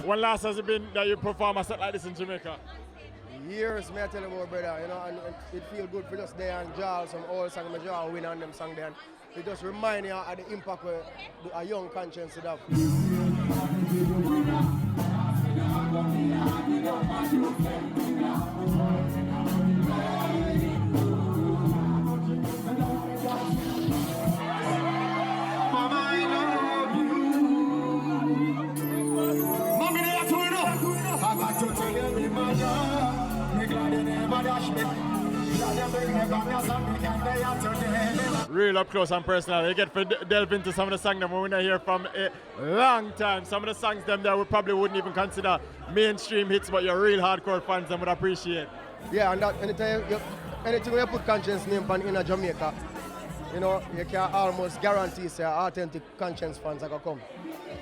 When last has it been that you perform a set like this in Jamaica? Years, may I tell you about, brother, you know, and it feel good for just there and draw some old song, my draw win on them song there. And it just remind you of the impact where a young Konshens should have. Real up close and personal. You get to delve into some of the songs that we're gonna hear from a long time. Some of the songs them that we probably wouldn't even consider mainstream hits, but your real hardcore fans them would appreciate. Yeah, and that anything you put Konshens name on in a Jamaica, you know, you can almost guarantee say authentic Konshens fans are gonna come.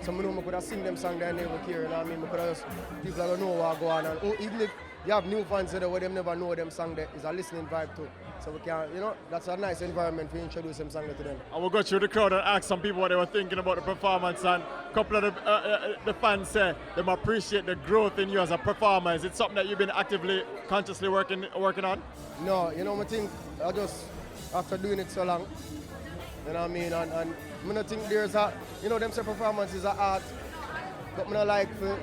So I know I could have sing them songs that they never hear, you know what I mean? I could have just, people are gonna know what go on. And even if you have new fans there where they never know them song, there is a listening vibe too. So we can, you know, that's a nice environment to introduce them song to them. I will go through the crowd and ask some people what they were thinking about the performance, and a couple of the fans say they appreciate the growth in you as a performer. Is it something that you've been actively, consciously working on? No, you know, I think I just, after doing it so long, you know what I mean, and I don't think there's a, you know, them say performance is an art, but I don't like, I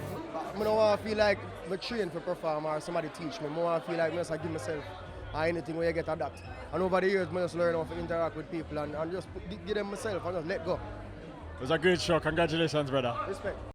don't want to feel like I train for perform or somebody teach me. I want to feel like I just give myself anything where you get adapt. And over the years, I just learn how to interact with people and just give them myself and just let go. It was a great show. Congratulations, brother. Respect.